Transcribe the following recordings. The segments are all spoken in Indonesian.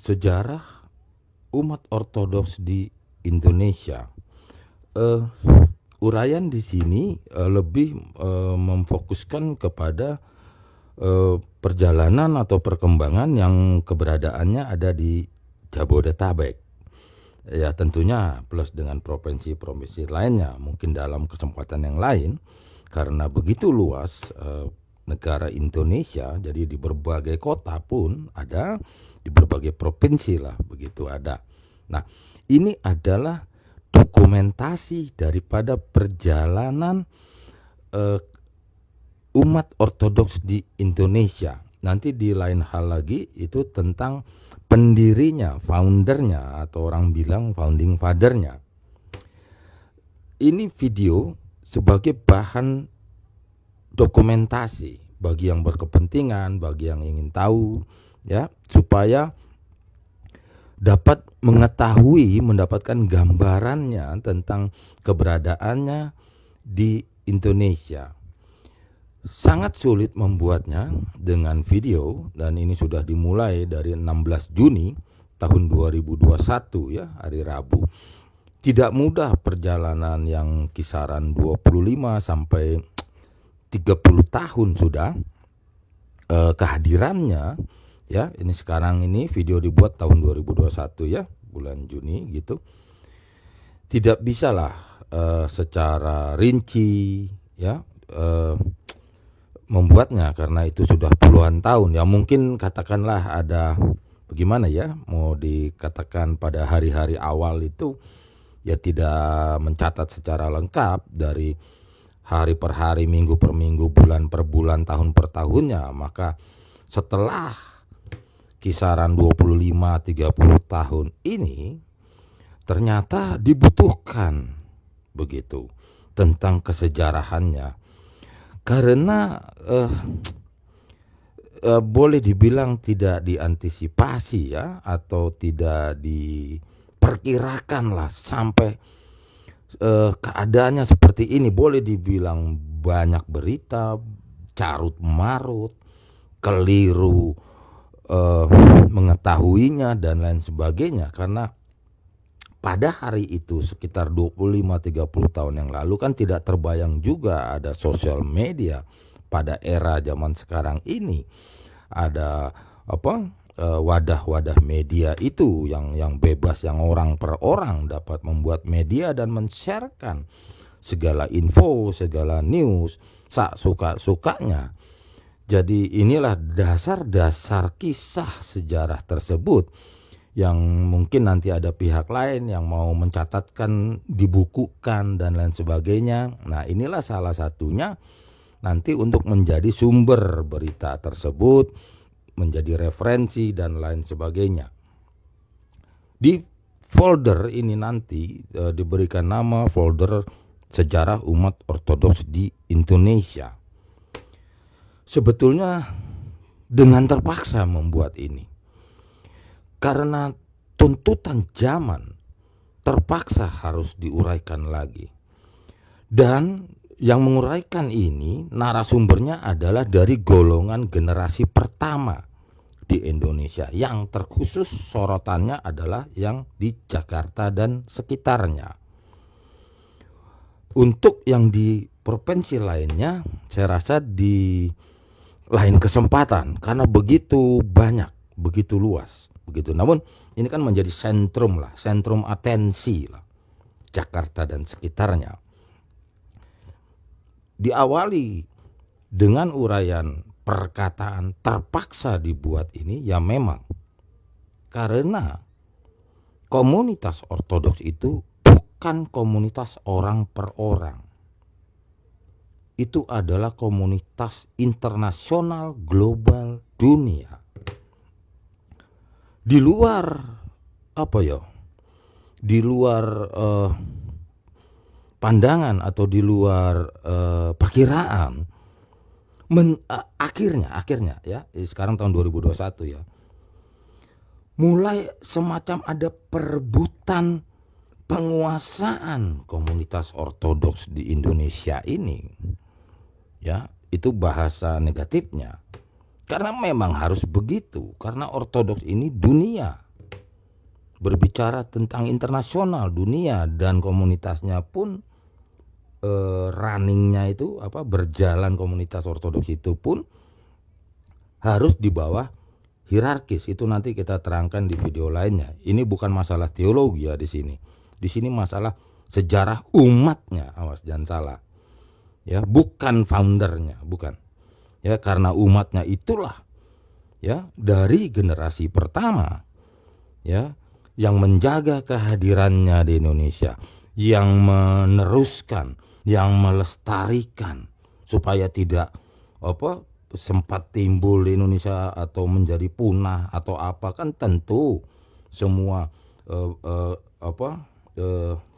Sejarah umat Ortodoks di Indonesia. Uraian di sini lebih memfokuskan kepada perjalanan atau perkembangan yang keberadaannya ada di Jabodetabek. Ya tentunya plus dengan provinsi-provinsi lainnya, mungkin dalam kesempatan yang lain, karena begitu luas negara Indonesia, jadi di berbagai kota pun ada, di berbagai provinsi lah begitu ada. Nah, ini adalah dokumentasi daripada perjalanan umat Ortodoks di Indonesia. Nanti di lain hal lagi itu tentang pendirinya, foundernya, atau orang bilang founding fathernya. Ini video sebagai bahan dokumentasi bagi yang berkepentingan, bagi yang ingin tahu, ya, supaya dapat mengetahui, mendapatkan gambarannya tentang keberadaannya di Indonesia. Sangat sulit membuatnya dengan video, dan ini sudah dimulai dari 16 Juni tahun 2021 ya, hari Rabu. Tidak mudah perjalanan yang kisaran 25 sampai 30 tahun sudah kehadirannya. Ya, ini sekarang ini video dibuat tahun 2021 ya, bulan Juni gitu. Tidak bisalah secara rinci ya membuatnya, karena itu sudah puluhan tahun. Ya mungkin katakanlah ada bagaimana ya, mau dikatakan pada hari-hari awal itu ya tidak mencatat secara lengkap dari hari per hari, minggu per minggu, bulan per bulan, tahun per tahunnya. Maka setelah kisaran 25-30 tahun ini ternyata dibutuhkan begitu tentang kesejarahannya, karena boleh dibilang tidak diantisipasi ya, atau tidak diperkirakan lah sampai keadaannya seperti ini. Boleh dibilang banyak berita carut marut, keliru mengetahuinya dan lain sebagainya, karena pada hari itu sekitar 25-30 tahun yang lalu kan tidak terbayang juga ada sosial media pada era zaman sekarang ini. Ada wadah-wadah media itu yang bebas, yang orang per orang dapat membuat media dan men-sharekan segala info, segala news suka-sukanya. Jadi inilah dasar-dasar kisah sejarah tersebut yang mungkin nanti ada pihak lain yang mau mencatatkan, dibukukan dan lain sebagainya. Nah, inilah salah satunya nanti untuk menjadi sumber berita tersebut, menjadi referensi dan lain sebagainya. Di folder ini nanti diberikan nama folder Sejarah Umat Ortodoks di Indonesia. Sebetulnya dengan terpaksa membuat ini, karena tuntutan zaman terpaksa harus diuraikan lagi. Dan yang menguraikan ini narasumbernya adalah dari golongan generasi pertama di Indonesia, yang terkhusus sorotannya adalah yang di Jakarta dan sekitarnya. Untuk yang di provinsi lainnya saya rasa di lain kesempatan, karena begitu banyak, begitu luas begitu. Namun ini kan menjadi sentrum lah, sentrum atensi lah, Jakarta dan sekitarnya. Diawali dengan uraian perkataan terpaksa dibuat ini ya memang karena komunitas Ortodoks itu bukan komunitas orang per orang. Itu adalah komunitas internasional, global, dunia. Di luar di luar pandangan atau di luar perkiraan, akhirnya ya, sekarang tahun 2021 ya, mulai semacam ada perebutan penguasaan komunitas Ortodoks di Indonesia ini. Ya, itu bahasa negatifnya. Karena memang harus begitu, karena Ortodoks ini dunia, berbicara tentang internasional, dunia, dan komunitasnya pun runningnya itu berjalan, komunitas ortodoks itu pun harus di bawah hierarkis. Itu nanti kita terangkan di video lainnya. Ini bukan masalah teologi ya di sini. Di sini masalah sejarah umatnya, awas jangan salah. Ya, bukan foundernya, bukan. Ya, karena umatnya itulah ya dari generasi pertama ya yang menjaga kehadirannya di Indonesia, yang meneruskan, yang melestarikan supaya tidak sempat timbul di Indonesia atau menjadi punah atau apa. Kan tentu semua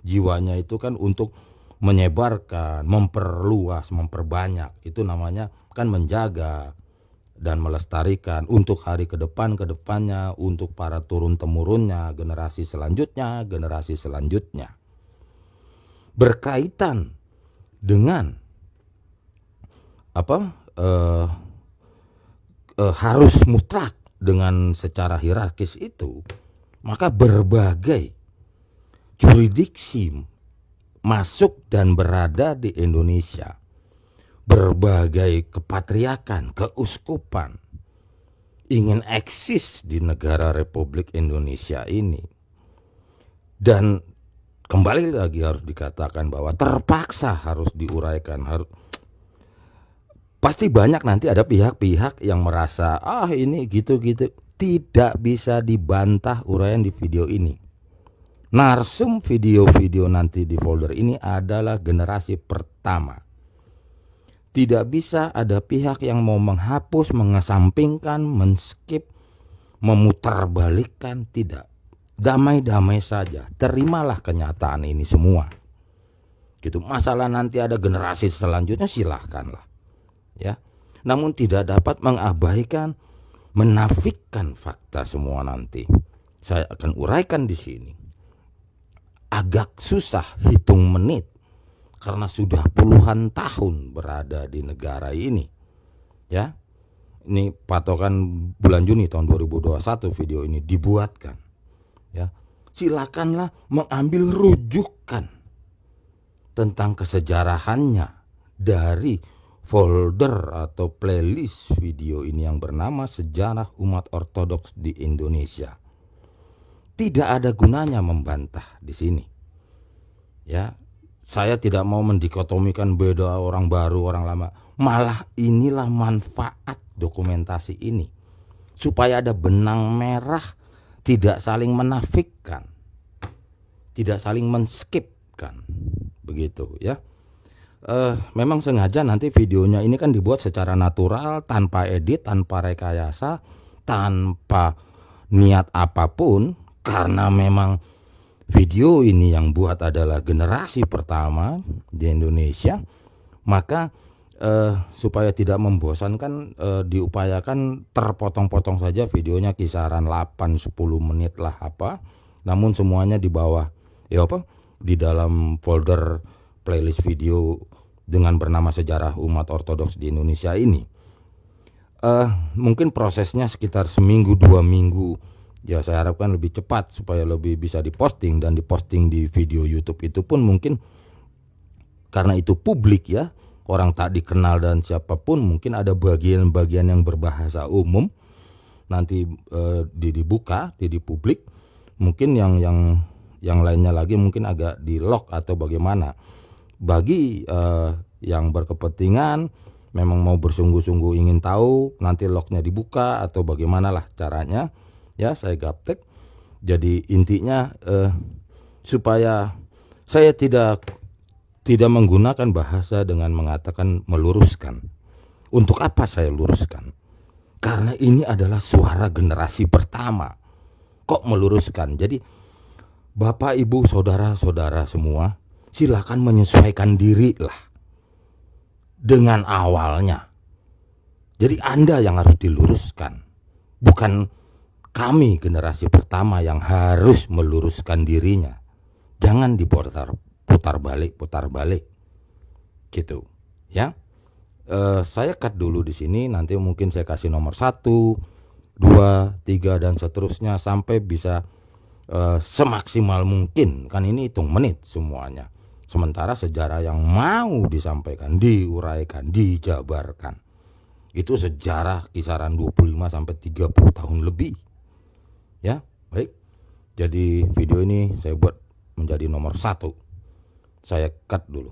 jiwanya itu kan untuk menyebarkan, memperluas, memperbanyak. Itu namanya kan menjaga dan melestarikan untuk hari ke depannya, untuk para turun temurunnya, generasi selanjutnya. Berkaitan dengan harus mutlak dengan secara hierarkis itu, maka berbagai jurisdiksi masuk dan berada di Indonesia. Berbagai kepatriakan, keuskupan ingin eksis di negara Republik Indonesia ini. Dan kembali lagi harus dikatakan bahwa terpaksa harus diuraikan. Pasti banyak nanti ada pihak-pihak yang merasa ini gitu-gitu. Tidak bisa dibantah uraian di video ini. Narsum video-video nanti di folder ini adalah generasi pertama. Tidak bisa ada pihak yang mau menghapus, mengesampingkan, men-skip, memutarbalikkan. Tidak. Damai-damai saja. Terimalah kenyataan ini semua. Gitu. Masalah nanti ada generasi selanjutnya, silahkanlah. Ya. Namun tidak dapat mengabaikan, menafikan fakta semua nanti. Saya akan uraikan di sini. Agak susah hitung menit. Karena sudah puluhan tahun berada di negara ini. Ya. Ini patokan bulan Juni tahun 2021 video ini dibuatkan. Ya. Silakanlah mengambil rujukan tentang kesejarahannya dari folder atau playlist video ini yang bernama Sejarah Umat Ortodoks di Indonesia. Tidak ada gunanya membantah di sini. Ya. Saya tidak mau mendikotomikan beda orang baru, orang lama. Malah inilah manfaat dokumentasi ini. Supaya ada benang merah, tidak saling menafikkan, tidak saling men-skipkan. Begitu ya. Memang sengaja nanti videonya ini kan dibuat secara natural, tanpa edit, tanpa rekayasa, tanpa niat apapun. Karena memang video ini yang buat adalah generasi pertama di Indonesia, maka supaya tidak membosankan diupayakan terpotong-potong saja videonya, kisaran 8-10 menit lah namun semuanya di bawah di dalam folder playlist video dengan bernama Sejarah Umat Ortodoks di Indonesia ini. Mungkin prosesnya sekitar seminggu 2 minggu. Ya saya harapkan lebih cepat supaya lebih bisa diposting, dan diposting di video YouTube itu pun mungkin karena itu publik ya, orang tak dikenal dan siapapun, mungkin ada bagian-bagian yang berbahasa umum nanti dibuka di publik, mungkin yang lainnya lagi mungkin agak di lock atau bagaimana. Bagi yang berkepentingan memang mau bersungguh-sungguh ingin tahu, nanti locknya dibuka atau bagaimanalah caranya. Ya saya gaptek. Jadi intinya supaya saya tidak menggunakan bahasa dengan mengatakan meluruskan. Untuk apa saya luruskan? Karena ini adalah suara generasi pertama. Kok meluruskan? Jadi Bapak, Ibu, saudara-saudara semua, silakan menyesuaikan diri lah dengan awalnya. Jadi Anda yang harus diluruskan, bukan kami generasi pertama yang harus meluruskan dirinya. Jangan putar balik gitu ya. Saya cut dulu di sini, nanti mungkin saya kasih nomor 1, 2, 3 dan seterusnya sampai bisa semaksimal mungkin, kan ini hitung menit semuanya. Sementara sejarah yang mau disampaikan, diuraikan, dijabarkan itu sejarah kisaran 25 sampai 30 tahun lebih. Ya, baik. Jadi video ini saya buat menjadi nomor 1. Saya cut dulu.